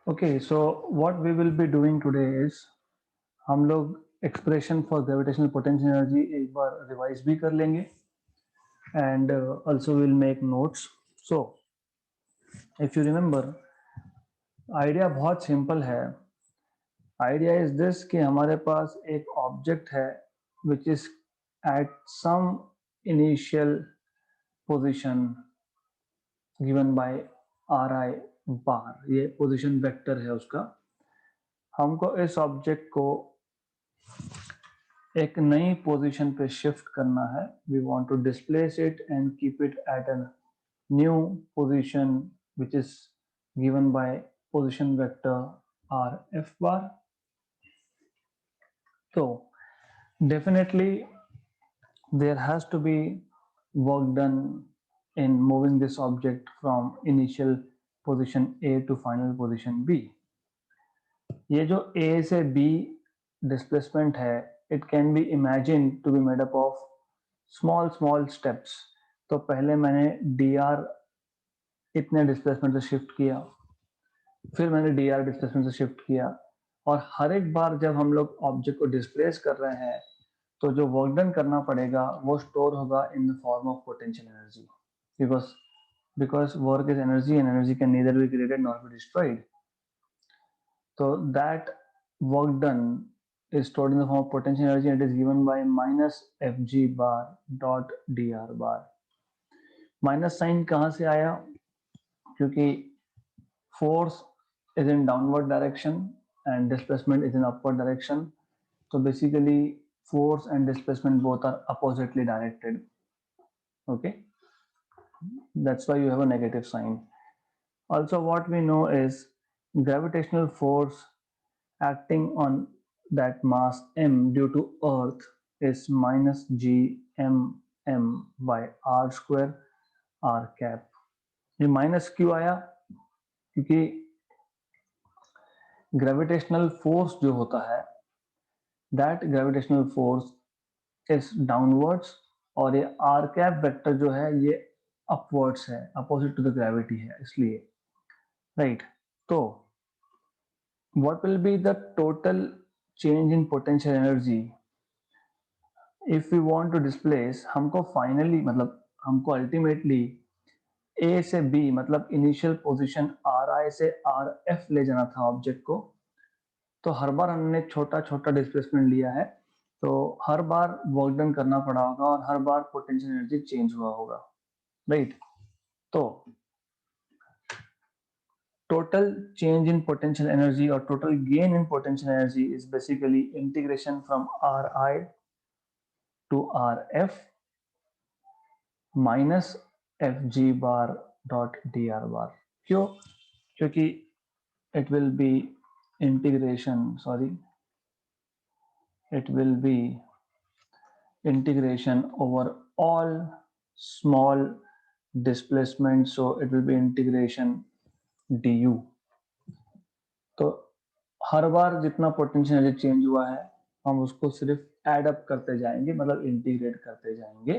Okay, so what we will be doing today is हम लोग expression for gravitational potential energy एक बार revise भी कर लेंगे and also will make notes. So if you remember, idea बहुत simple है. आइडिया इज दिस कि हमारे पास एक ऑब्जेक्ट है which is at some initial position given by r i bar. ये पोजीशन वेक्टर है उसका. हमको इस ऑब्जेक्ट को एक नई पोजीशन पे शिफ्ट करना है. We want to displace it and keep it at a new position which is given by position vector r f bar. So definitely there has to be work done in moving this object from initial position A to final position B. ये जो A से B displacement है, it can be imagined to be made up of small steps. तो पहले मैंने dr इतने displacement से shift किया, फिर मैंने dr डिस्प्लेसमेंट से शिफ्ट किया, और हर एक बार जब हम लोग ऑब्जेक्ट को डिस्प्लेस कर रहे हैं तो जो वर्क डन करना पड़ेगा वो स्टोर होगा in the form of potential energy. Because work is energy and energy can neither be created not be destroyed. So that work done is stored in the form of potential energy and it is given by minus Fg bar dot dr bar. Minus sign कहाँ से आया? क्योंकि force is in downward direction and displacement is in upward direction. So basically force and displacement both are oppositely directed. Okay, that's why you have a negative sign. Also, what we know is gravitational force acting on that mass m due to earth is minus g m m by r square r cap. ये minus क्यों आया? क्योंकि gravitational force जो होता है, that gravitational force is downwards, और ये are cap vector जो है ये अपवर्ड्स है, अपोजिट टू द ग्रेविटी है, इसलिए राइट. तो what will be the total change in potential energy if we want to displace? हमको फाइनली मतलब हमको अल्टीमेटली ए से बी मतलब इनिशियल पोजीशन आर आई से आर एफ ले जाना था ऑब्जेक्ट को. तो हर बार हमने छोटा छोटा डिस्प्लेसमेंट लिया है, तो हर बार वर्क डन करना पड़ा होगा और हर बार पोटेंशियल एनर्जी चेंज हुआ होगा, राइट. तो total change in potential energy or total gain in potential energy is basically integration from Ri to Rf minus Fg bar dot dr bar. क्यों? क्योंकि it will be integration over all small displacement, so it will be integration du. तो हर बार जितना potential energy change हुआ है हम उसको सिर्फ add up करते जाएंगे, मतलब इंटीग्रेट करते जाएंगे.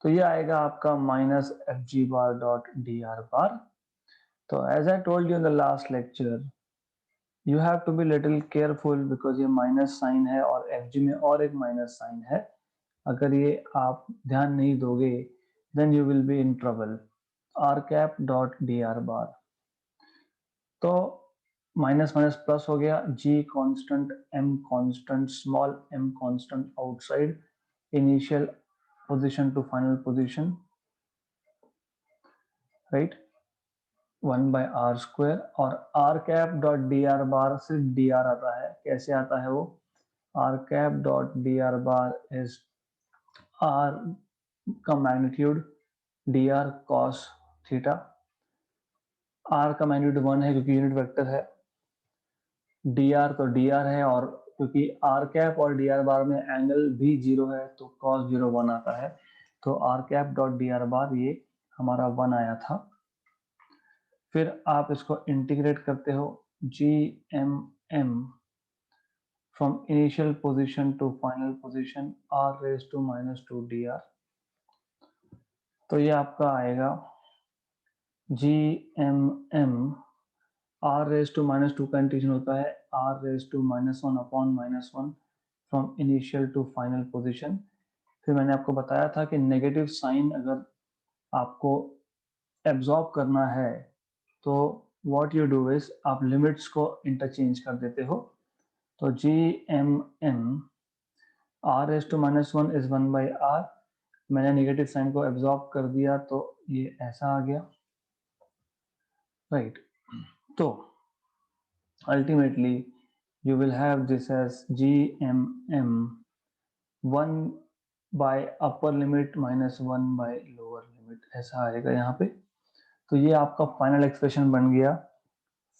तो ये आएगा आपका minus F g bar dot D R bar. तो as I told you in the last lecture, you have to be little careful because ये माइनस साइन है और एफ जी में और एक माइनस साइन है. अगर ये आप ध्यान नहीं दोगे then you will be in trouble. R cap dot D R bar, तो माइनस माइनस प्लस हो गया, G constant, M constant, small m constant outside initial position to final position, right, 1/r². और r cap dot D R bar सिर्फ d r आता है. कैसे आता है वो? R cap dot D R bar is r का magnitude d r cos theta. R का मैग्नीट्यूड 1 है क्योंकि यूनिट वेक्टर है. डी आर तो डी आर है, और क्योंकि आर कैप और डी आर बार में एंगल भी 0 है तो कॉस 0 1 आता है. तो R cap dot D R bar ये हमारा 1 आया था. फिर आप इसको इंटीग्रेट करते हो, G M M from initial position to final position R raise to -2 D R. तो ये आपका आएगा G M M r raise to -2 का इंटीग्रेशन होता है r raise to -1 upon -1 from initial to final position. फिर मैंने आपको बताया था कि नेगेटिव साइन अगर आपको एब्जॉर्ब करना है तो व्हाट यू डू इज आप लिमिट्स को इंटरचेंज कर देते हो। तो G M M r raise to -1 is 1/r, मैंने नेगेटिव साइन को एब्जॉर्ब कर दिया तो ये ऐसा आ गया, राइट। तो ultimately you will have this as gmm 1 by upper limit minus 1 by lower limit, ऐसा आएगा यहाँ पे। तो ये आपका फाइनल एक्सप्रेशन बन गया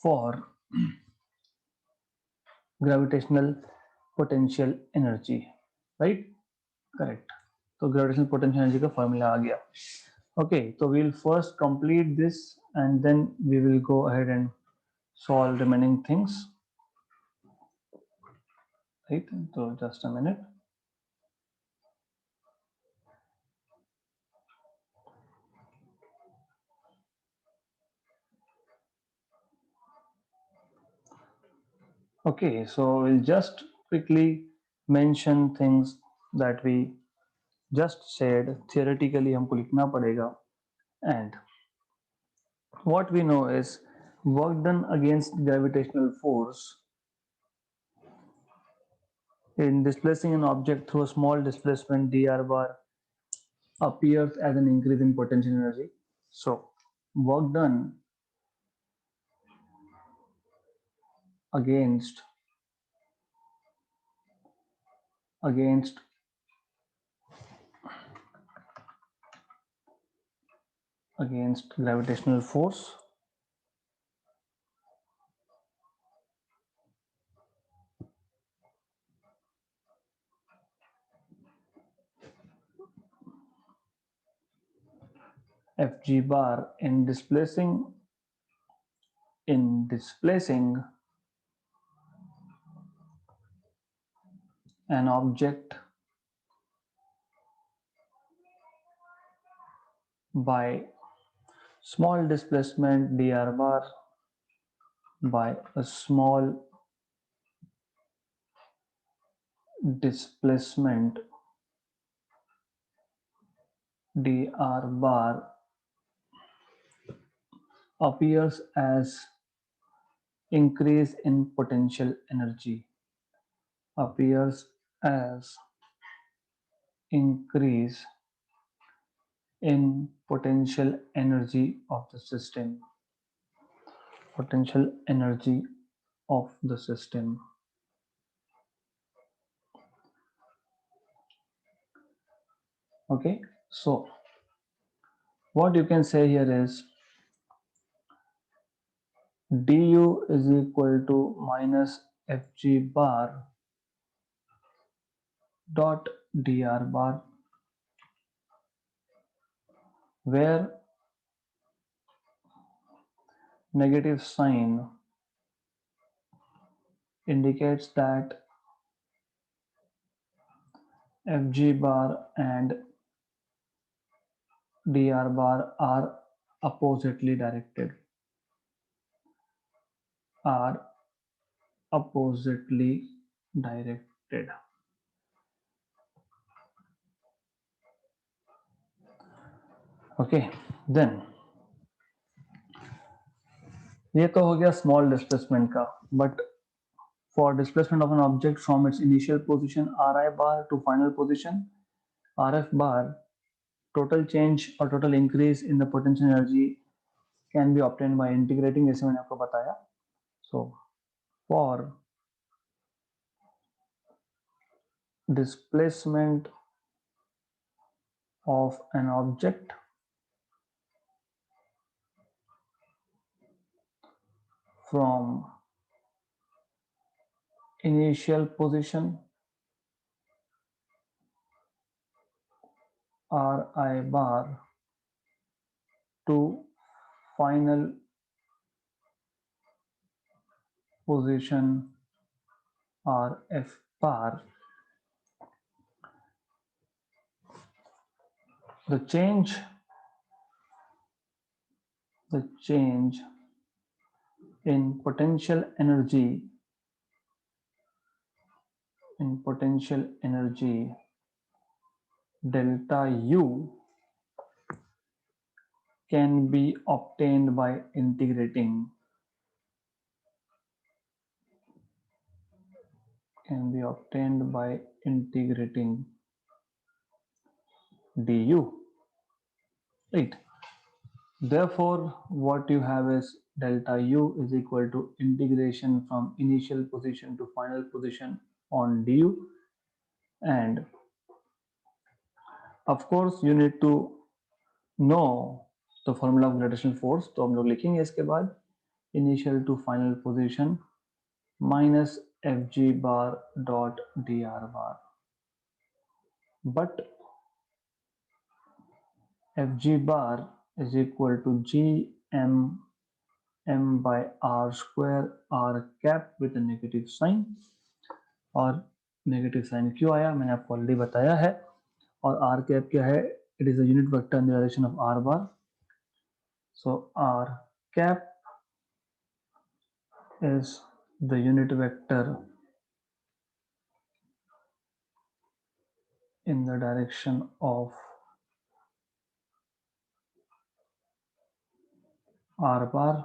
for gravitational potential energy, right, correct. तो ग्रेविटेशनल पोटेंशियल एनर्जी का फॉर्मूला आ गया। ओके, तो we will first complete this and then we will go ahead and solve remaining things, right? So just a minute. Okay, so we'll just quickly mention things that we just said. Theoretically हमको लिखना पड़ेगा, and what we know is work done against gravitational force in displacing an object through a small displacement dr bar appears as an increase in potential energy. So work done against against against gravitational force Fg bar in displacing an object by small displacement dr bar by a small displacement dr bar appears as increase in potential energy, appears as increase in potential energy of the system, potential energy of the system. Okay, so what you can say here is du is equal to minus Fg bar dot dr bar, where negative sign indicates that Fg bar and dr bar are oppositely directed, are oppositely directed. Okay, then ये तो हो गया small displacement का, but for displacement of an object from its initial position Ri bar to final position Rf bar, total change or total increase in the potential energy can be obtained by integrating, जैसे मैंने आपको बताया. So for displacement of an object from initial position Ri bar to final position Rf bar, the change in potential energy delta U can be obtained by integrating du, right? Therefore, what you have is delta U is equal to integration from initial position to final position on du, and of course you need to know the formula of gravitational force. तो हम लोग लिखेंगे इसके बाद initial to final position minus fg bar dot dr bar, but fg bar is equal to gm m by r square r cap with a negative sign. और negative sign क्यों आया मैंने आपको ऑलरेडी बताया है, और आर कैप क्या है, it is a unit vector in the direction of R bar. So R cap is the unit vector in the direction of r bar.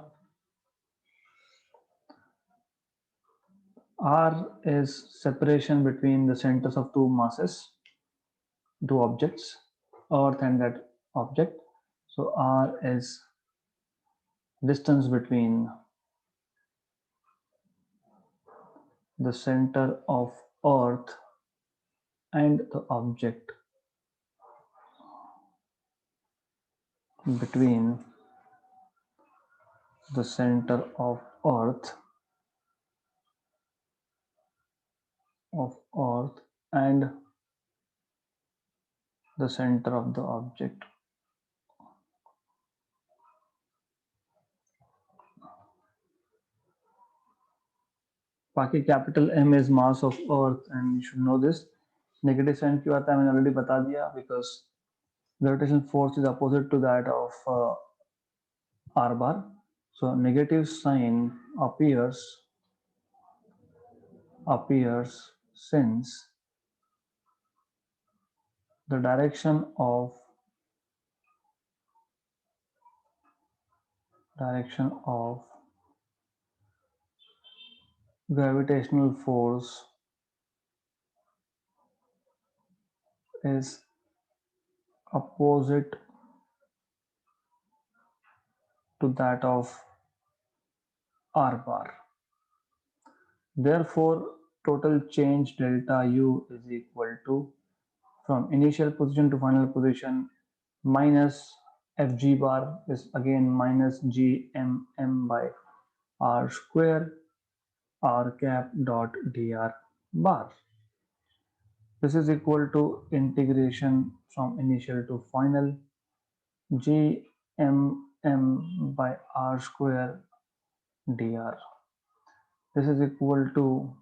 R is separation between the centers of two masses, two objects, earth and that object. So R is distance between the center of earth and the object, between the center of earth and the center of the object. बाकी capital M is mass of earth and you should know this. Negative sign क्यों आता है मैंने already बता दिया, because gravitational force is opposite to that of r bar. So negative sign appears since the direction of gravitational force is opposite to that of r bar. Therefore, total change delta U is equal to, from initial position to final position, minus fg bar is again minus gmm by r square r cap dot dr bar. This is equal to integration from initial to final gmm by r square dr. This is equal to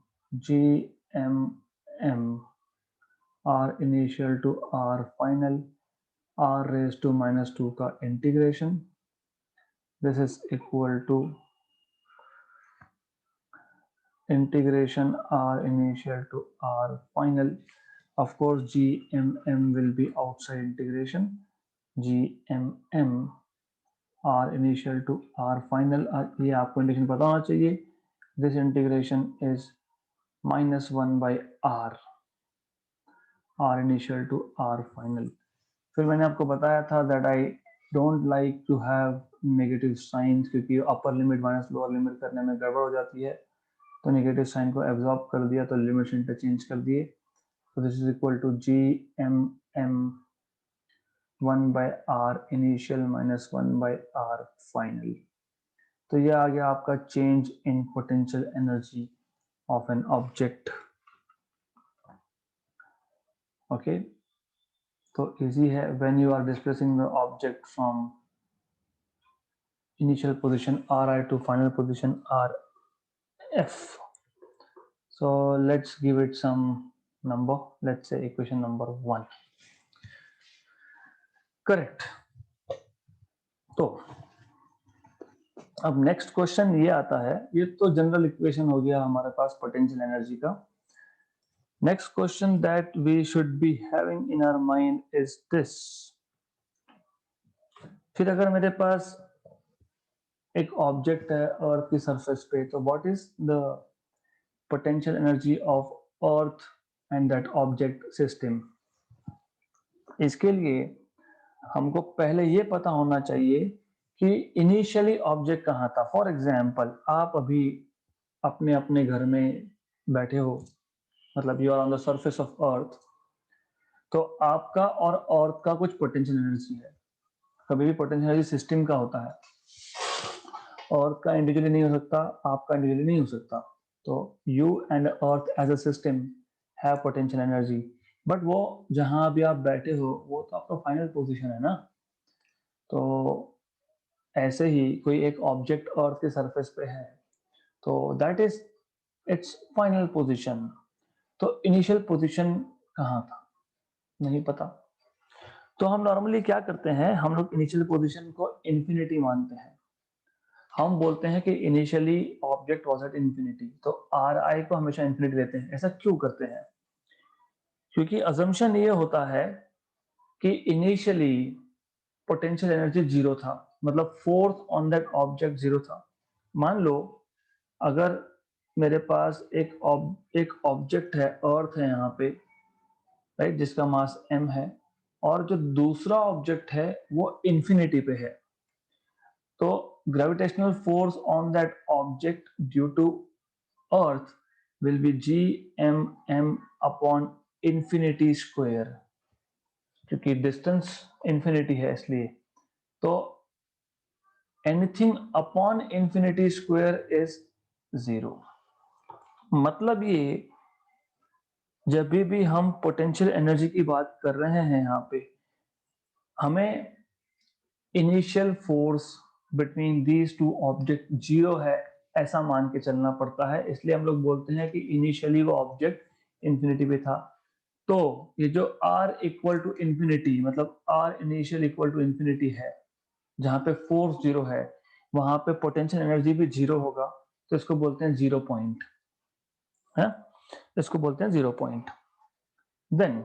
gmm r initial to r final r raised to minus 2 का integration. This is equal to integration r initial to r final. Of course gmm will be outside integration. gmm r initial to r final, ये आपको integration पता होना चाहिए. This integration is minus 1 by r initial to r final. फिर मैंने आपको बताया था that I don't like to have negative signs, क्योंकि upper limit minus lower limit करने में गड़बड़ हो जाती है, तो नेगेटिव साइन को एब्जॉर्ब कर दिया, तो लिमिट्स इंटरचेंज कर दिए. तो this is equal to gmm 1 by r initial minus 1 by r final. तो ये आ गया आपका change in potential energy of an object. Okay, तो इजी है. When you are displacing the object from initial position ri to final position rf. So let's give it some number. Let's say equation number 1. Correct. तो अब next question ये आता है, ये तो general equation हो गया हमारे पास पोटेंशियल एनर्जी का। Next question that we should be having in our mind is this. फिर अगर मेरे पास एक ऑब्जेक्ट है अर्थ की सरफेस पे, तो what is the potential energy of earth and that object system. इसके लिए हमको पहले ये पता होना चाहिए कि इनिशियली ऑब्जेक्ट कहाँ था। फॉर एग्जाम्पल, आप अभी अपने अपने घर में बैठे हो, मतलब you are on the surface of earth, तो आपका और अर्थ का कुछ पोटेंशियल एनर्जी है। कभी भी पोटेंशियल एनर्जी सिस्टम का होता है, अर्थ का इंडिविजुअली नहीं हो सकता, आपका इंडिविजुअली नहीं हो सकता। तो you and earth as a system have potential energy, but वो जहां भी आप बैठे हो वो तो आपका फाइनल पोजीशन है ना। तो ऐसे ही कोई एक ऑब्जेक्ट अर्थ के सरफेस पे है, तो that is it's final position. तो इनिशियल पोजीशन कहाँ था, नहीं पता। तो हम नॉर्मली क्या करते हैं, हम लोग इनिशियल पोजीशन को इन्फिनिटी मानते हैं। हम बोलते हैं कि initially object was at infinity, तो आर आई को हमेशा इन्फिनिटी लेते हैं। ऐसा क्यों करते हैं? क्योंकि अजम्पशन ये होता है कि इनिशियली पोटेंशियल एनर्जी जीरो था, मतलब force on that object zero था। मान लो अगर मेरे पास एक ऑब्जेक्ट है, अर्थ है यहाँ पे, राइट, जिसका मास m है, और जो दूसरा ऑब्जेक्ट है वो इंफिनिटी पे है, तो gravitational force on that object due to earth will be gmm upon infinity square, क्योंकि डिस्टेंस इंफिनिटी है इसलिए। तो anything upon infinity square is zero. मतलब ये, जब भी हम पोटेंशियल एनर्जी की बात कर रहे हैं यहाँ पे, हमें initial force between these two object zero है ऐसा मान के चलना पड़ता है। इसलिए हम लोग बोलते हैं कि इनिशियली वो ऑब्जेक्ट इंफिनिटी पे था। तो ये जो r इक्वल टू इंफिनिटी, मतलब r initial equal to infinity है, जहां पे फोर्स जीरो है वहां पे पोटेंशियल एनर्जी भी जीरो होगा, तो इसको बोलते हैं जीरो पॉइंट है, इसको बोलते हैं जीरो पॉइंट। देन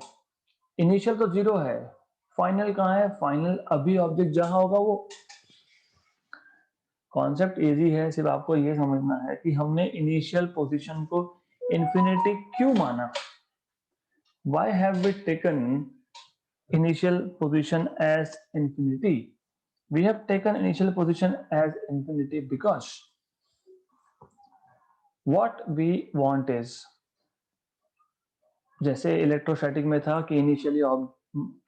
इनिशियल तो जीरो है, फाइनल कहाँ है? फाइनल अभी ऑब्जेक्ट जहां होगा वो। कॉन्सेप्ट इजी है, सिर्फ आपको ये समझना है कि हमने इनिशियल पोजीशन को इंफिनिटी क्यों माना। Why have we taken initial position as infinity? We have taken initial position as infinity because what we want is, जैसे इलेक्ट्रोस्टैटिक में था कि इनिशियली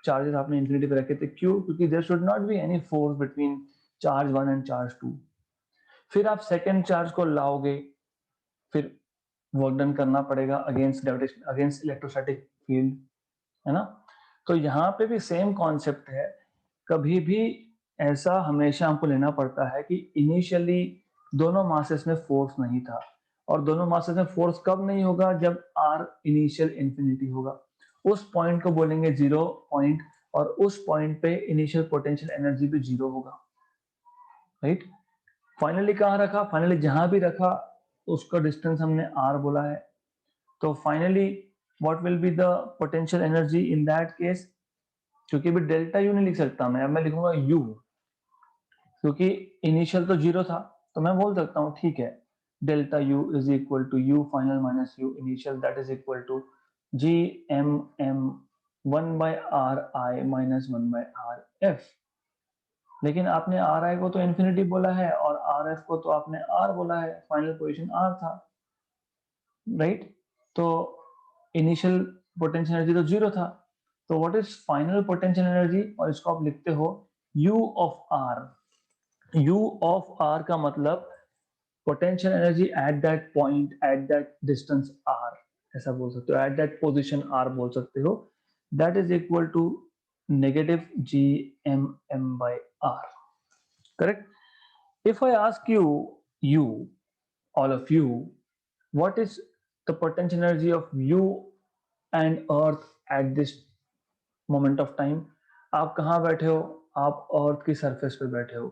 चार्जेस आपने इंफिनिटी पे रखे थे, क्यों? क्योंकि there should not be any force between charge 1 and charge 2। फिर आप सेकेंड चार्ज को लाओगे, फिर वर्क डन करना पड़ेगा against gravitation, against electrostatic field, है ना। तो यहाँ पे भी सेम कॉन्सेप्ट है। कभी भी ऐसा हमेशा हमको लेना पड़ता है कि इनिशियली दोनों मासेस में फोर्स नहीं था, और दोनों मासेस में फोर्स कब नहीं होगा? जब आर इनिशियल इंफिनिटी होगा। उस पॉइंट को बोलेंगे जीरो पॉइंट, और उस पॉइंट पे इनिशियल पोटेंशियल एनर्जी भी जीरो होगा, राइट। फाइनली कहाँ रखा? फाइनली जहां भी रखा उसका डिस्टेंस हमने आर बोला है। तो finally what will be the potential energy in that case? क्योंकि भी डेल्टा यू नहीं लिख सकता मैं, अब मैं लिखूंगा यू, क्योंकि इनिशियल तो जीरो था। तो मैं बोल सकता हूँ ठीक है, delta U is equal to U final minus U initial, that is equal to G M M 1/r(i) minus 1/r(f)। लेकिन आपने आर आई को तो इन्फिनिटी बोला है और आर एफ को तो आपने आर बोला है, फाइनल पोजीशन आर था, राइट। तो इनिशियल पोटेंशियल एनर्जी तो जीरो था, तो what is final potential energy? और इसको आप लिखते हो U of R. U of R का मतलब potential energy at that point, at that distance R, ऐसा बोल सकते हो, एट दैट पोजीशन आर बोल सकते हो। That is equal to negative G M M by R, correct. If I ask you, you, all of you, what is the potential energy of you and Earth at this moment of time? आप कहाँ बैठे हो? आप अर्थ की surface पे बैठे हो।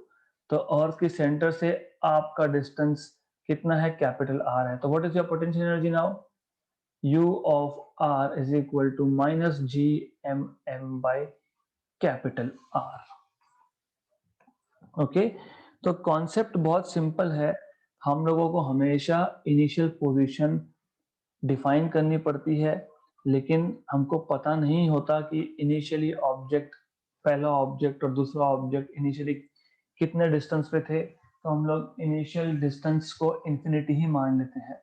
तो अर्थ के सेंटर से आपका डिस्टेंस कितना है, कैपिटल आर है। तो what is your potential energy now, U of R is equal to minus GMM by capital R। Okay, तो कॉन्सेप्ट बहुत सिंपल है। हम लोगों को हमेशा इनिशियल पोजीशन डिफाइन करनी पड़ती है, लेकिन हमको पता नहीं होता कि इनिशियली ऑब्जेक्ट, पहला ऑब्जेक्ट और दूसरा ऑब्जेक्ट इनिशियली कितने डिस्टेंस पे थे। तो हम लोग इनिशियल डिस्टेंस को इन्फिनिटी ही मान लेते हैं।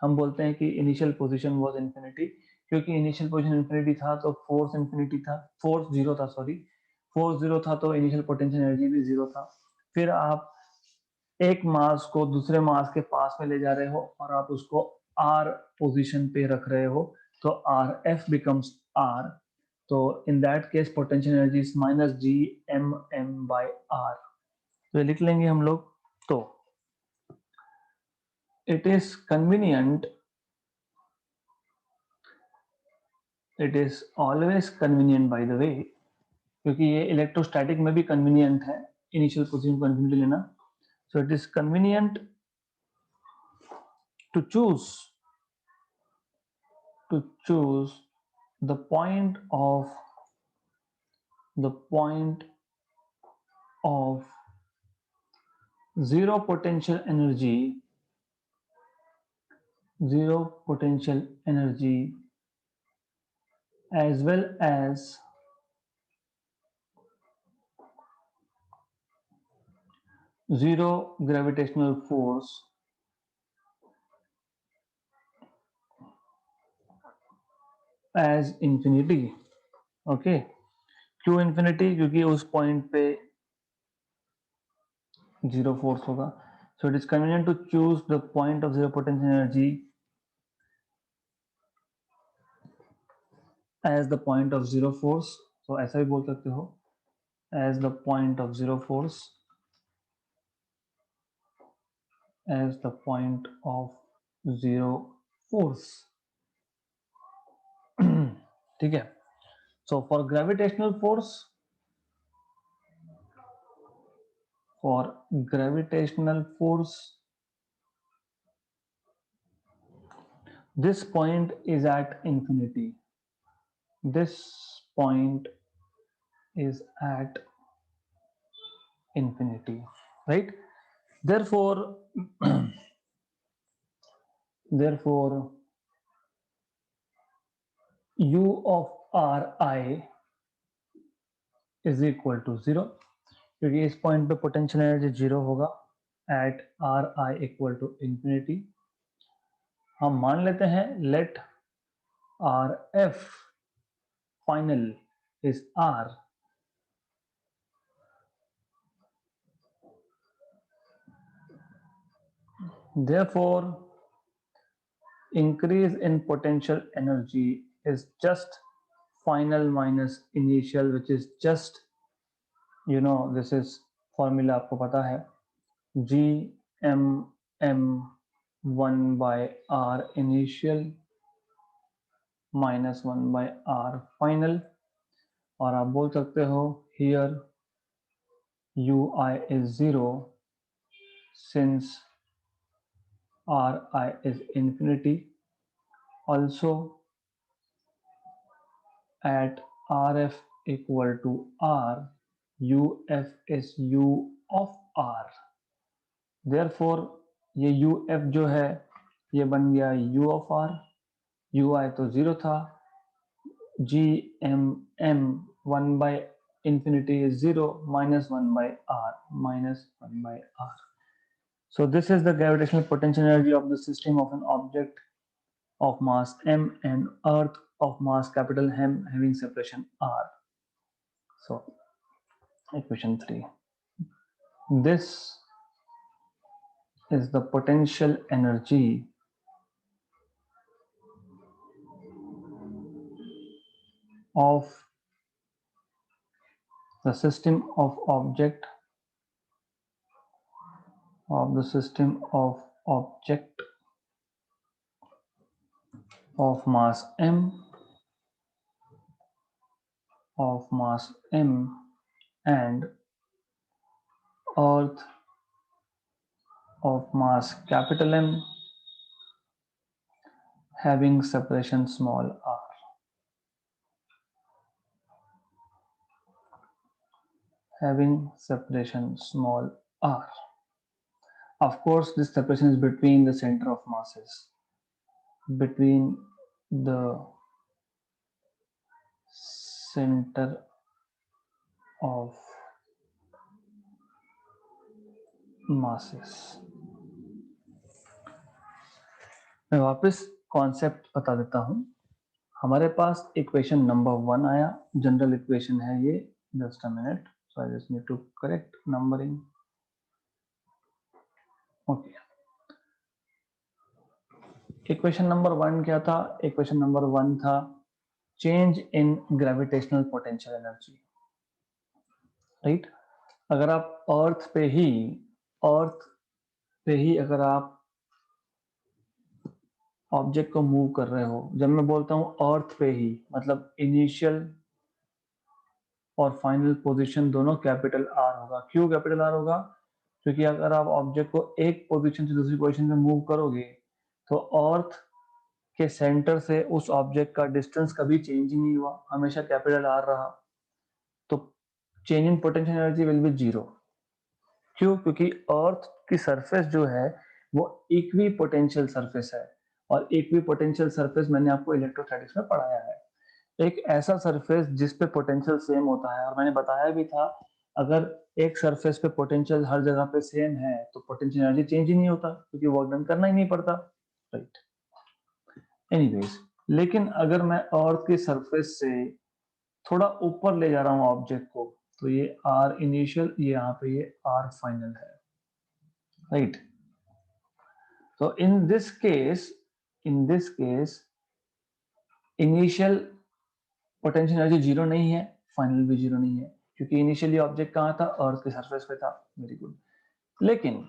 हम बोलते हैं कि इनिशियल पोजीशन वाज इन्फिनिटी, क्योंकि इनिशियल पोजीशन इन्फिनिटी था तो फोर्स इन्फिनिटी था, फोर्स जीरो था, सॉरी फोर्स जीरो था, तो इनिशियल पोटेंशियल एनर्जी भी जीरो था। फिर आप एक मास को दूसरे मास के पास में ले जा रहे हो और आप उसको आर पोजीशन पे रख रहे हो, तो आर एफ बिकम्स आर। तो in that case potential energy is minus G M M by r. तो लिख लेंगे हम लोग। तो it is convenient, it is always convenient by the way, क्योंकि ये इलेक्ट्रोस्टैटिक में भी कन्वीनियंट है इनिशियल पोजीशन को इन्फिनिटी लेना। सो it is convenient to choose to choose the point of zero potential energy, as well as zero gravitational force as infinity। Okay, क्यों infinity, क्योंकि उस पॉइंट पे जीरो फोर्स होगा। So it is convenient to choose the point of zero potential energy as the point of zero force. तो ऐसा भी बोल सकते हो, as the point of zero force, as the point of zero force। ठीक है। So for gravitational force, this point is at infinity. This point is at infinity, right? Therefore, therefore, U of Ri is equal to zero, क्योंकि इस point पे potential energy zero होगा at R I equal to infinity. हम मान लेते हैं let R F final is R. Therefore, increase in potential energy is just final minus initial, which is just, this is formula आपको पता है, G M M 1 by R initial minus 1 by R final। और आप बोल सकते हो here Ui is 0 since Ri is infinity। Also at Rf equal to R, Uf is U of R। Therefore ये Uf जो है ये बन गया U of R, Ui तो 0 था, GMM 1 by infinity is 0 minus 1 by R, minus 1 by R। So this is the gravitational potential energy of the system of an object of mass m and earth of mass capital M having separation R। So equation 3, this is the potential energy of the system of object of mass m and earth of mass capital M having separation small r. Having separation small r. Of course, this separation is between the center of masses, between the center of masses. मैं वापस concept बता देता हूं. हमारे पास equation number 1 आया, general equation है ये. Just a minute, so I just need to correct numbering. Okay, equation number 1 क्या था? इक्वेशन नंबर 1 था change in gravitational potential energy. Right, अगर आप अर्थ पे ही अगर आप ऑब्जेक्ट को मूव कर रहे हो, जब मैं बोलता हूं अर्थ पे ही, मतलब इनिशियल और फाइनल पोजीशन दोनों कैपिटल आर होगा. क्यों कैपिटल आर होगा? क्योंकि अगर आप ऑब्जेक्ट को एक पोजीशन से दूसरी पोजीशन में मूव करोगे तो अर्थ के सेंटर से उस ऑब्जेक्ट का डिस्टेंस कभी चेंज ही नहीं हुआ, हमेशा कैपिटल आर रहा. तो change in potential energy will be zero. क्यों? क्योंकि अर्थ की सरफेस जो है वो इक्वी पोटेंशियल सरफेस है, और इक्वी पोटेंशियल सरफेस मैंने आपको इलेक्ट्रोस्टैटिक्स में पढ़ाया है. एक ऐसा सरफेस जिस पे पोटेंशियल सेम होता है, और मैंने बताया भी था अगर एक सरफेस पे पोटेंशियल हर जगह पे सेम है तो पोटेंशियल एनर्जी चेंज ही नहीं होता, क्योंकि वर्क डन करना ही नहीं पड़ता. राइट, एनीवेज, लेकिन अगर मैं अर्थ की सरफेस से थोड़ा ऊपर ले जा रहा हूं ऑब्जेक्ट को, तो ये आर इनिशियल, ये यहाँ पे ये आर फाइनल है. राइट, तो in this case initial potential energy zero नहीं है, फाइनल भी जीरो नहीं है, क्योंकि इनिशियली ऑब्जेक्ट कहाँ था? अर्थ के सरफेस पे था. Very good. लेकिन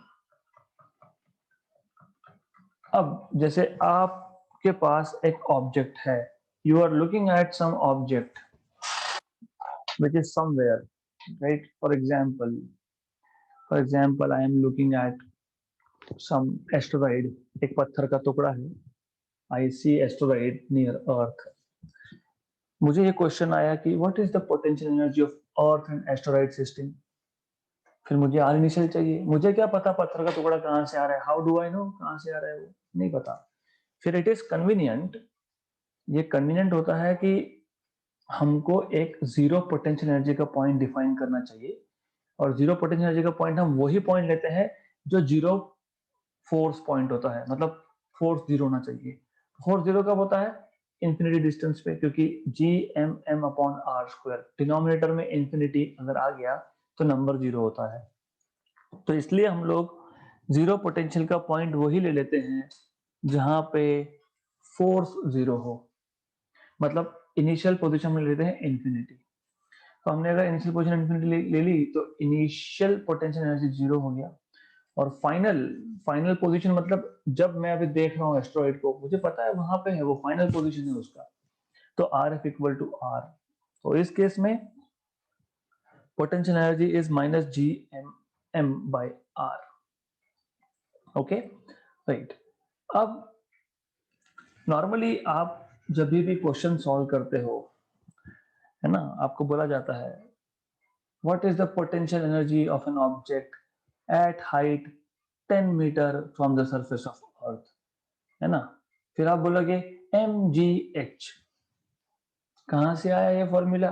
अब जैसे आपके पास एक ऑब्जेक्ट है, you are looking at some object which is somewhere, right? For example, I am looking at some asteroid. एक पत्थर का टुकड़ा है. I see asteroid near Earth. मुझे ये क्वेश्चन आया कि what is the potential energy of Earth and asteroid system? फिर मुझे आर इनिशियल चाहिए. मुझे क्या पता पत्थर का टुकड़ा कहाँ से आ रहा है? हाउ डू आई नो कहाँ से आ रहा है? वो नहीं पता. फिर इट इज कन्वीनियंट, ये कन्वीनियंट होता है कि हमको एक जीरो पोटेंशियल एनर्जी का पॉइंट डिफाइन करना चाहिए, और जीरो पोटेंशियल एनर्जी का पॉइंट हम वही पॉइंट लेते हैं जो जीरो फोर्स पॉइंट होता है, मतलब फोर्स जीरो होना चाहिए. फोर्स जीरो कब होता है? इंफिनिटी डिस्टेंस पे, क्योंकि G M M upon R square, denominator में इंफिनिटी अगर आ गया तो नंबर जीरो होता है. तो इसलिए हम लोग जीरो पोटेंशियल का पॉइंट वही ले लेते हैं जहां पे फोर्स जीरो हो, मतलब इनिशियल पोजीशन में लेते हैं इंफिनिटी. तो हमने अगर इनिशियल पोजीशन इंफिनिटी ले ली तो इनिशियल पोटेंशियल एनर्जी जीरो हो गया. और फाइनल पोजीशन मतलब जब मैं अभी देख रहा हूँ एस्ट्रॉइड को, मुझे पता है वहां पे है, वो फाइनल पोजीशन है उसका, तो R F equal to R. तो इस केस में potential energy is minus G M M by R. Okay, right. अब नॉर्मली आप जब भी क्वेश्चन सॉल्व करते हो, है ना, आपको बोला जाता है what is the potential energy of an object at height 10 metre from the surface of earth, है ना. फिर आप बोलोगे एम जी एच. कहां से आया ये फॉर्मूला?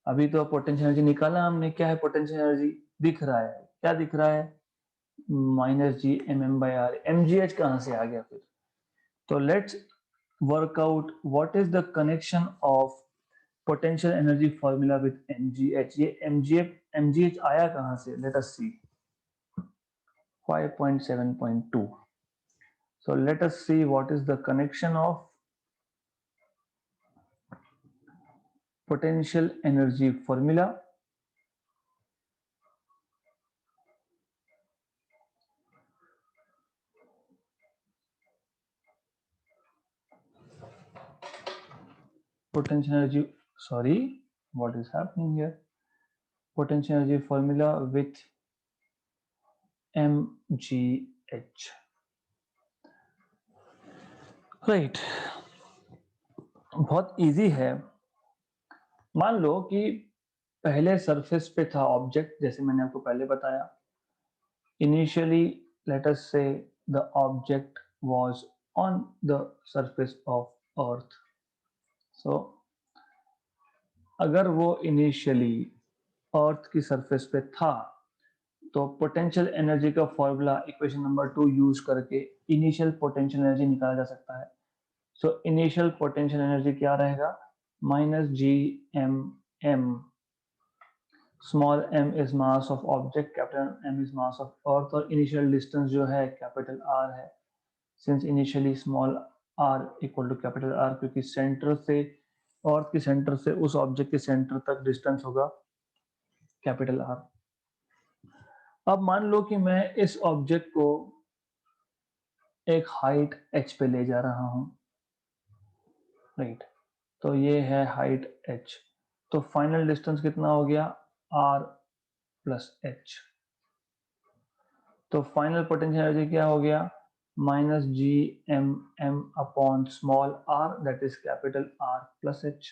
अभी तो पोटेंशियल एनर्जी निकाला हमने. क्या है पोटेंशियल एनर्जी? दिख रहा है. क्या दिख रहा है? Minus G M M by R. M G H कहां से आ गया फिर? तो let's work out what is the connection of potential energy formula with mgh. ये mgh आया कहां से? Let us see. 5.7.2. so let us see what is the connection of potential energy formula. Potential energy, sorry, what is happening here? potential energy formula with mgh. Right, बहुत easy है। मान लो कि पहले surface पे था ऑब्जेक्ट, जैसे मैंने आपको पहले बताया। Initially let us say the object was on the surface of earth. So अगर वो इनिशियली अर्थ की सरफेस पे था तो पोटेंशियल एनर्जी का फॉर्मूला इक्वेशन नंबर 2 यूज करके इनिशियल पोटेंशियल एनर्जी निकाला जा सकता है। सो इनिशियल पोटेंशियल एनर्जी क्या रहेगा? Minus G M M. Small m is mass of object, capital M is mass of earth, और इनिशियल डिस्टेंस जो है कैपिटल R है। Since initially small r equal to capital R, क्योंकि centre से, earth के centre से उस object के सेंटर तक डिस्टेंस होगा कैपिटल R। अब मान लो कि मैं इस ऑब्जेक्ट को एक हाइट h पे ले जा रहा हूं, राइट। तो ये है हाइट h, तो फाइनल डिस्टेंस कितना हो गया? r plus h। तो फाइनल पोटेंशियल एनर्जी क्या हो गया? Minus G M M upon small r, that is capital R plus h,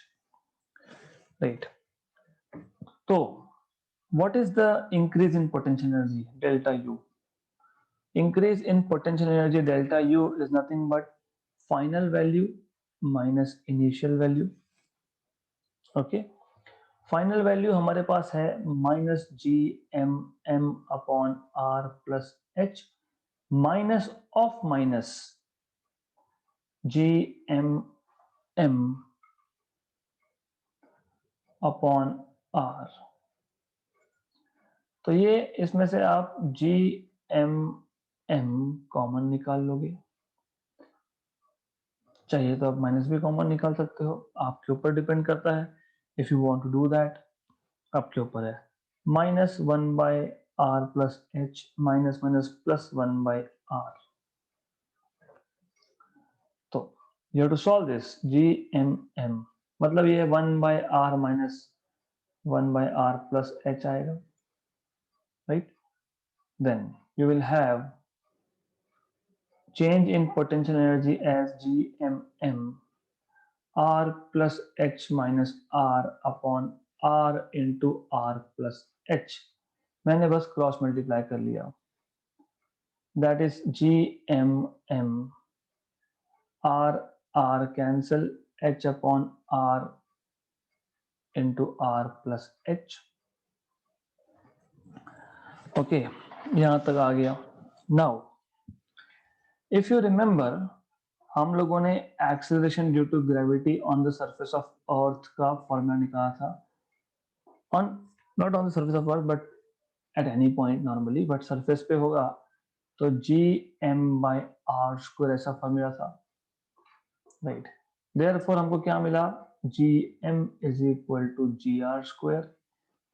right. तो what is the increase in potential energy? Delta U. Increase in potential energy delta U is nothing but final value minus initial value. Okay. Final value हमारे पास है minus G M M upon R plus H, minus of minus G M M upon R. तो ये इसमें से आप जी M M common निकाल लोगे, चाहिए तो आप माइनस भी कॉमन निकाल सकते हो, आपके ऊपर डिपेंड करता है। If you want to do that, आपके ऊपर है। Minus one by r plus H, minus minus plus one by r. तो you have to solve this. G M m मतलब ये one by r minus one by r plus h आएगा, right. Then you will have change in potential energy as GMM R plus H minus R upon R into R plus H। मैंने बस cross multiply कर लिया, that is GMM। R R cancel, H upon R into R plus H। Okay, यहां तक आ गया। Now if you remember, हम लोगों ने acceleration due to gravity on the surface of earth का फॉर्मूला निकाला था। On, not on the surface of earth but at any point normally, but surface पे होगा तो G M by R square ऐसा फॉर्मूला था, राइट। देयरफॉर हमको क्या मिला? G M is equal to G R square.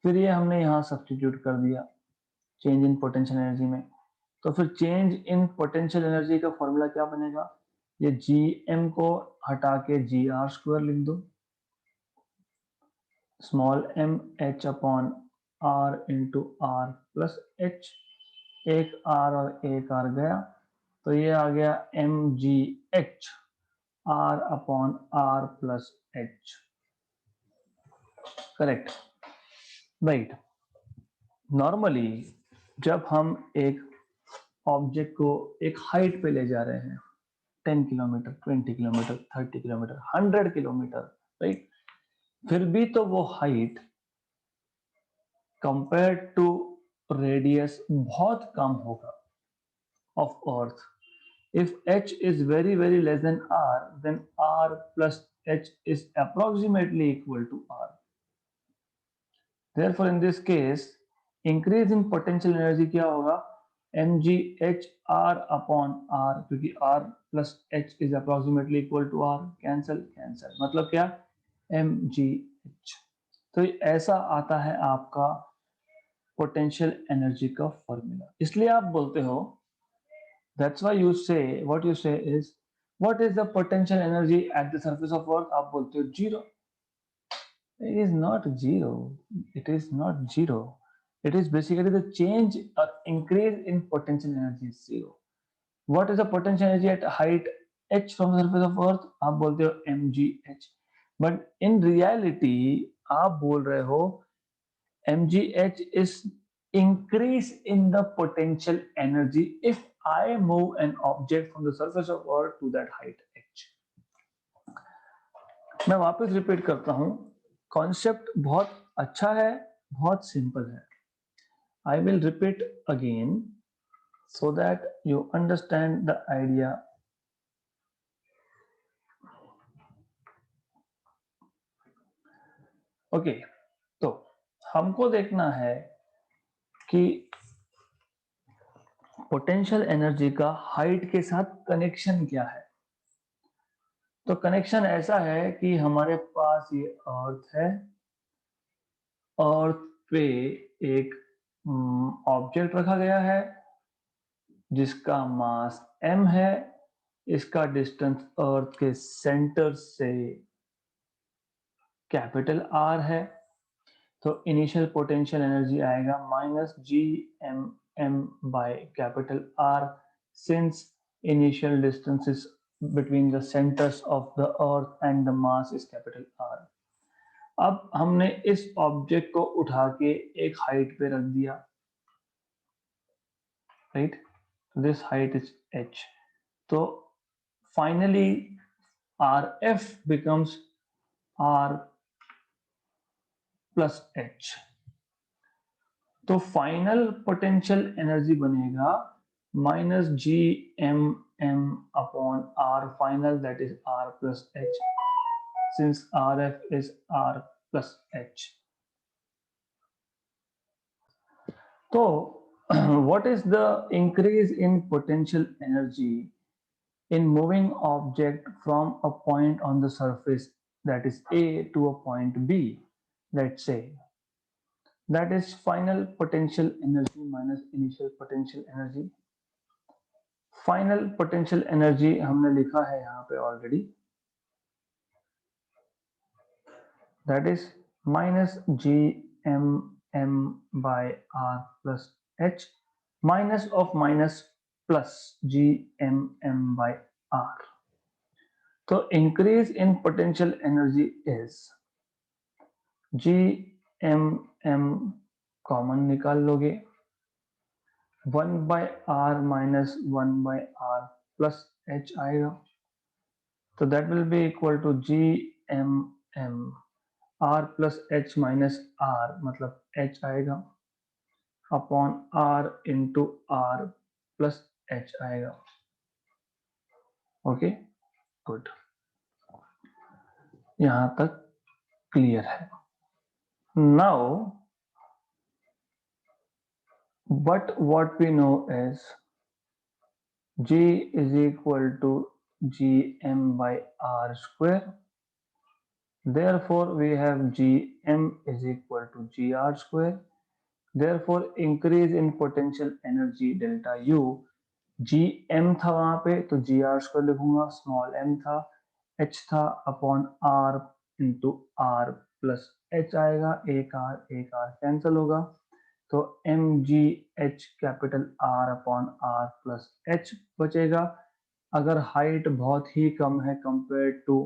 फिर ये हमने यहाँ सब्सटीट्यूट कर दिया चेंज इन पोटेंशियल एनर्जी में। तो फिर चेंज इन पोटेंशियल एनर्जी का फॉर्मूला क्या बनेगा? ये जी एम को हटा के जी आर स्क्वायर लिख दो, small M H upon R into R plus H. एक आर और एक आर गया, तो ये आ गया M G H R upon R plus H, correct, right. Normally जब हम एक ऑब्जेक्ट को एक हाइट पे ले जा रहे हैं, 10 kilometre, 20 kilometre, 30 kilometre, 100 kilometre, right, फिर भी तो वो हाइट कंपेयर टू रेडियस बहुत कम होगा of earth. If h is very very less than r, then r plus h is approximately equal to r. Therefore, in this case, increase in potential energy क्या होगा? mgh r upon r, क्योंकि r plus h is approximately equal to r, cancel cancel, मतलब क्या? mgh। तो ऐसा आता है आपका पोटेंशियल एनर्जी का फॉर्मूला। इसलिए आप बोलते हो, that's why you say, what you say is, what is the potential energy at the surface of earth? आप बोलते हो zero. It is not zero. It is not zero. It is basically the change or increase in potential energy is zero. What is the potential energy at height h from the surface of earth? आप बोलते हो mgh, but in reality आप बोल रहे हो mgh is increase in the potential energy if I move an object from the surface of earth to that height h. मैं वापस repeat करता हूं, कॉन्सेप्ट बहुत अच्छा है, बहुत सिंपल है. I will repeat again so that you understand the idea. Okay, तो हमको देखना है कि पोटेंशियल एनर्जी का हाइट के साथ कनेक्शन क्या है. तो कनेक्शन ऐसा है कि हमारे पास ये अर्थ है, अर्थ पे एक ऑब्जेक्ट रखा गया है जिसका मास m है, इसका डिस्टेंस अर्थ के सेंटर से कैपिटल R है. तो इनिशियल पोटेंशियल एनर्जी आएगा -gmm by capital R, since initial distance is between the centers of the earth and the mass is capital R. अब हमने इस ऑब्जेक्ट को उठा के एक हाइट पे रख दिया, right, this height is h. तो finally RF becomes R plus h. तो फाइनल पोटेंशियल एनर्जी बनेगा -gmm upon R final, that is R plus h, since RF is R plus h. So what is the increase in potential energy in moving object from a point on the surface, that is A, to a point B? Let's say that is final potential energy minus initial potential energy. Final potential energy हमने लिखा है यहाँ पे already, that is -gmm by R plus h, minus of minus plus gmm by R. तो increase in potential energy is gmm, common निकाल लोगे, 1 by R minus 1 by R plus h आएगा. तो that will be equal to gmm R plus h minus R, मतलब h आएगा, अपॉन R into R plus h आएगा. Okay, good, यहां तक क्लियर है. Now but what we know is G is equal to gm by R square. Therefore we have gm is equal to gr square. Therefore increase in potential energy delta U, gm था वहां पे तो gr square लिखूंगा, small m था, h था, upon r into r plus h आएगा, एक r cancel होगा, तो mgh capital R upon r plus h बचेगा. अगर हाइट बहुत ही कम है compare to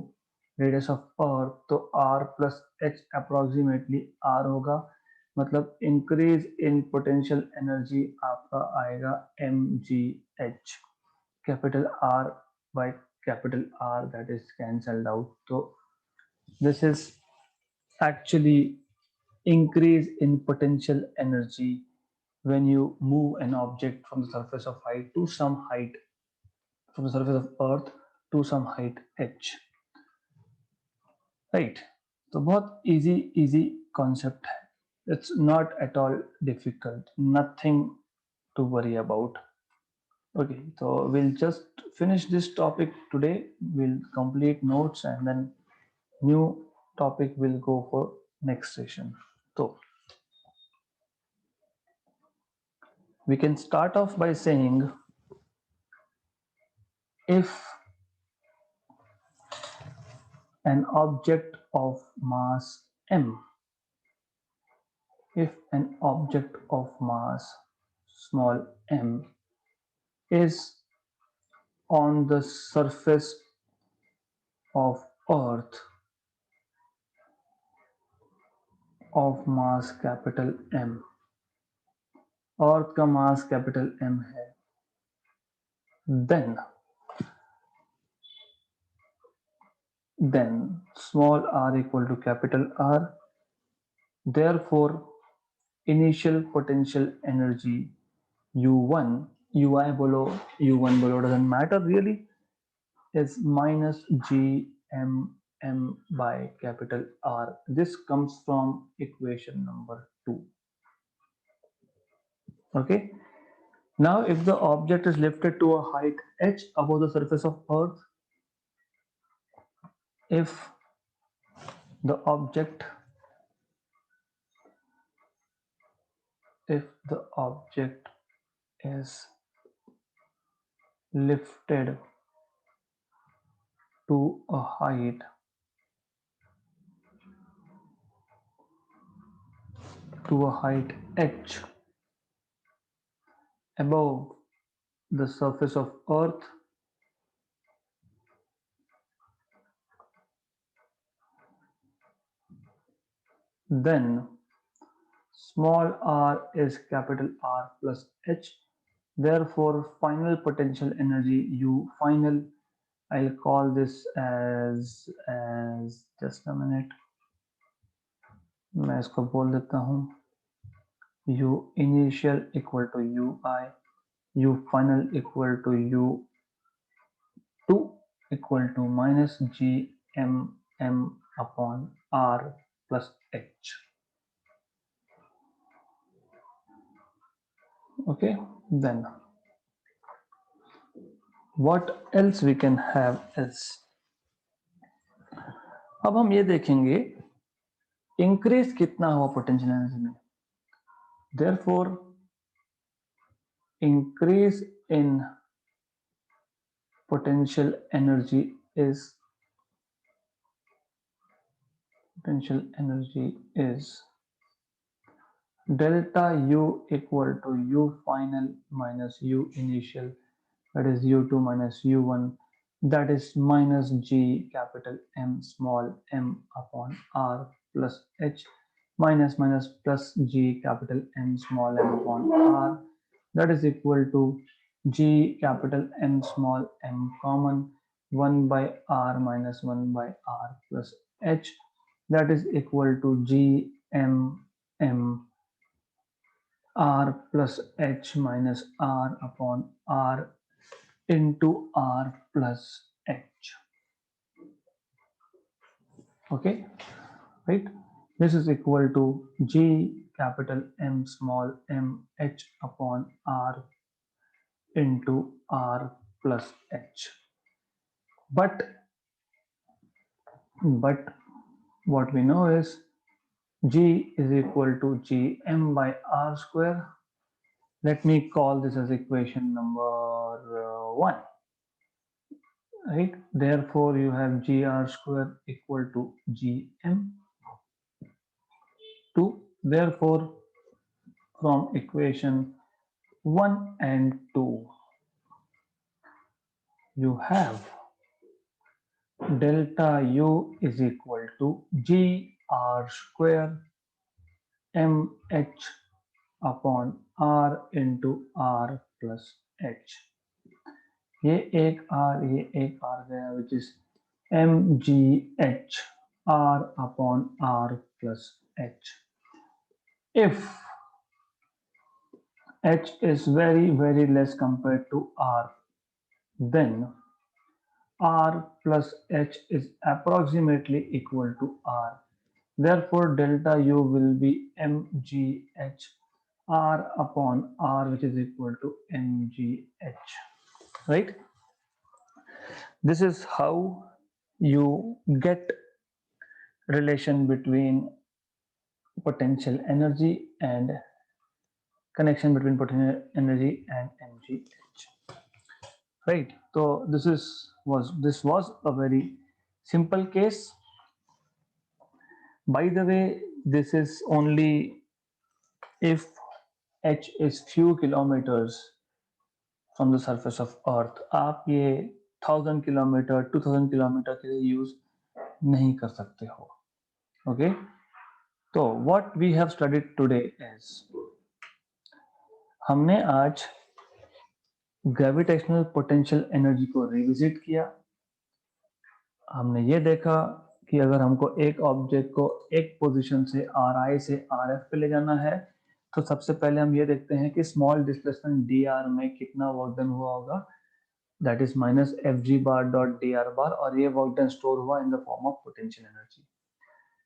radius of earth तो r plus h approximately r होगा, मतलब इंक्रीज इन पोटेंशियल एनर्जी आपका आएगा mgh capital R by capital R, that is cancelled out. तो this is actually increase in potential energy when you move an object from the surface of height to some height, from the surface of earth to some height h, right. तो बहुत easy concept है, it's not at all difficult, nothing to worry about. Okay, so we'll just finish this topic today, we'll complete notes and then new topic will go for next session. So we can start off by saying if an object of mass m, if an object of mass small m is on the surface of Earth of mass capital M, अर्थ का mass capital M है, then small r equal to capital R, therefore initial potential energy U1, UI below, U1 below doesn't matter really, is minus GMM by capital R. This comes from equation number 2. Okay. Now, if the object is lifted to a height h above the surface of Earth, if the object is lifted to a height h above the surface of Earth, then small r is capital R plus h. Therefore, final potential energy U final, I'll call this as just a minute, मैं इसको बोल देता हूँ U initial equal to UI, U final equal to U2 equal to minus GMM upon R plus H. Okay, then what else we can have is, अब हम ये देखेंगे increase कितना हुआ पोटेंशियल एनर्जी में, therefore increase in potential energy is delta U equal to U final minus U initial, that is U2 minus U1, that is minus G capital M small m upon R plus H, minus plus G capital M small m upon R, that is equal to G capital M small m common 1 by R minus 1 by R plus H, that is equal to G M M R plus H minus R upon R into R plus H. Okay, right? This is equal to G capital M small m H upon R into R plus H. But what we know is G is equal to Gm by R square. Let me call this as equation number 1. Right, therefore you have gr square equal to gm 2. Therefore from equation 1 and 2 you have delta u is equal to gr square mh upon r into r plus h. ये एक r गया, which is mgh r upon r plus h. If h is very less compared to r, then r plus h is approximately equal to r. Therefore delta u will be mgh r upon r, which is equal to mgh, right? This is how you get relation between potential energy and connection between potential energy and mgh, right? So this was a very simple case. By the way, this is only if h is few kilometers from the surface of earth. आप ये 1000 kilometre 2000 kilometre के लिए use नहीं कर सकते हो. Okay, तो what we have studied today is, हमने आज ग्रेविटेशनल पोटेंशियल एनर्जी को रिविजिट किया. हमने ये देखा कि अगर हमको एक ऑब्जेक्ट को एक पोजीशन से RI से RF पे ले जाना है, तो सबसे पहले हम ये देखते हैं कि स्मॉल डिस्प्लेसमेंट dr में कितना वर्क डन हुआ होगा, that is minus fg bar dot dr बार, और ये वर्क डन स्टोर हुआ in the form of potential energy.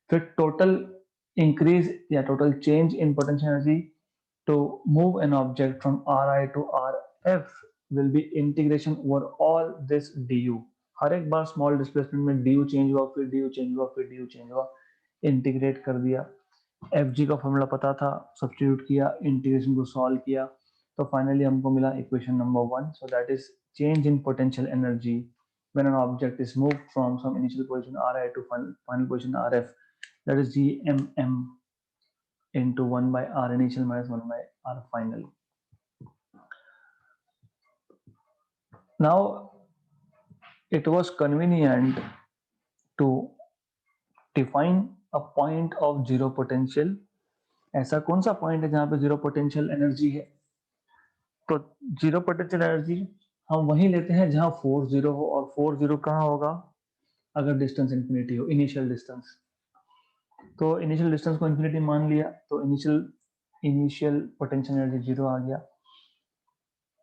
फिर टोटल इंक्रीज या total change in potential energy to move an object from Ri to Rf will be integration over all this du. हर एक बार small displacement में du change हुआ, फिर du change हुआ, फिर du change हुआ, integrate कर दिया. Fg का फॉर्मूला पता था, सब्स्टिट्यूट किया, इंटीग्रेशन को सॉल्व किया, तो फाइनली हमको मिला equation number 1. So that is change in potential energy when an object is moved from some initial position Ri to final position Rf, that is Gmm into 1 by R initial minus 1 by R final. Now, it was convenient to define a point of zero potential. ऐसा कौन सा point है जहां पे zero potential energy है? तो zero potential energy हम वहीं लेते हैं जहां 4 0 हो, और 4 0 कहाँ होगा? अगर डिस्टेंस इंफिनिटी हो, इनिशियल डिस्टेंस. तो इनिशियल डिस्टेंस को इंफिनिटी मान लिया, तो इनिशियल पोटेंशियल एनर्जी 0 आ गया.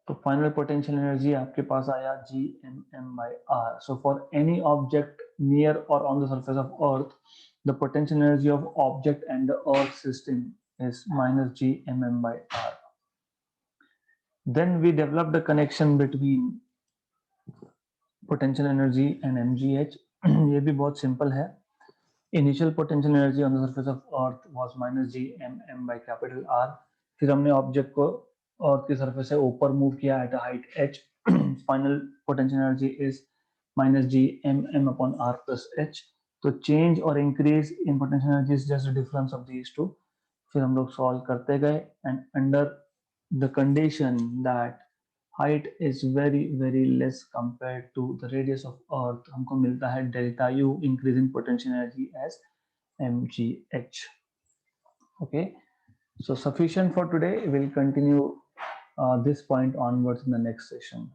तो फाइनल पोटेंशियल एनर्जी आपके पास आया Gmm/r. So for any object near or on the surface of earth, the potential energy of object and the earth system is minus Gmm/r. Then we developed a connection between potential energy and mgh. ये भी बहुत simple है. Initial potential energy on the surface of earth was minus Gmm/R. फिर हमने object को अर्थ की surface से ऊपर मूव किया at a height h. Final potential energy is minus Gmm/r plus h. तो चेंज और increase in potential energy is just difference of these two. फिर हम लोग सॉल्व करते गए, and under the condition that height is very less compared to the radius of earth, हमको मिलता है delta U increase in potential energy as mgh. Okay, so sufficient for today. We'll continue this point onwards in the next session.